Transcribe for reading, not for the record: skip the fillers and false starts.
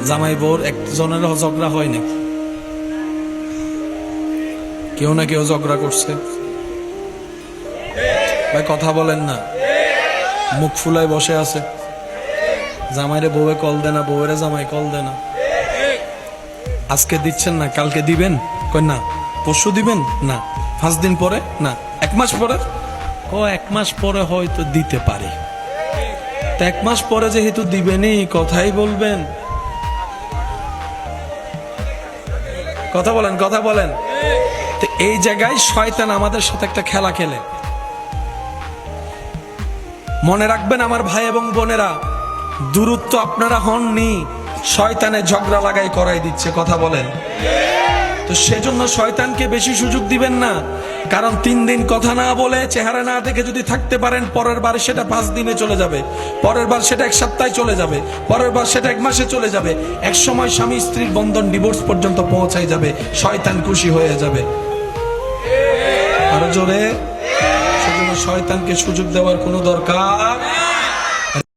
জামাই বউর একজনের ঝগড়া হয় নাকি? কেউ না কেউ ঝগড়া করছে। ভাই কথা বলেন না, মুখ ফুলায় বসে আছে। জামাইরে বউয়ে কল দেনা, বউয়েরে জামাই কল দেনা। আজকে দিচ্ছেন না, কালকে দিবেন? কই না। পরশু দিবেন না, 5 দিন পরে না, 1 মাস পরে। 1 মাস পরে হয়তো দিতে পারে। 1 মাস পরে যেহেতু দিবেনই, কথাই বলবেন। কথা বলেন, কথা বলেন। তো এই জায়গায় শয়তান আমাদের সাথে একটা খেলা খেলে। মনে রাখবেন আমার ভাই এবং বোনেরা, দূরত্ব আপনারা হননি, শয়তানে ঝগড়া লাগাই করাই দিচ্ছে। কথা বলেন। তো সেজন্য শয়তানকে বেশি সুযোগ দিবেন না। কারণ 3 দিন কথা না বলে, চেহারা না দেখে যদি থাকতে পারেন, পরের বার সেটা 5 দিনে চলে যাবে, পরের বার সেটা 1 সপ্তাহে চলে যাবে, পরের বার সেটা 1 মাসে চলে যাবে। এক সময় স্বামী স্ত্রীর বন্ধন ডিভোর্স পর্যন্ত পৌঁছাই যাবে। শয়তান খুশি হয়ে যাবে। আরো জোরে। সেজন্য শয়তানকে সুযোগ দেওয়ার কোনো দরকার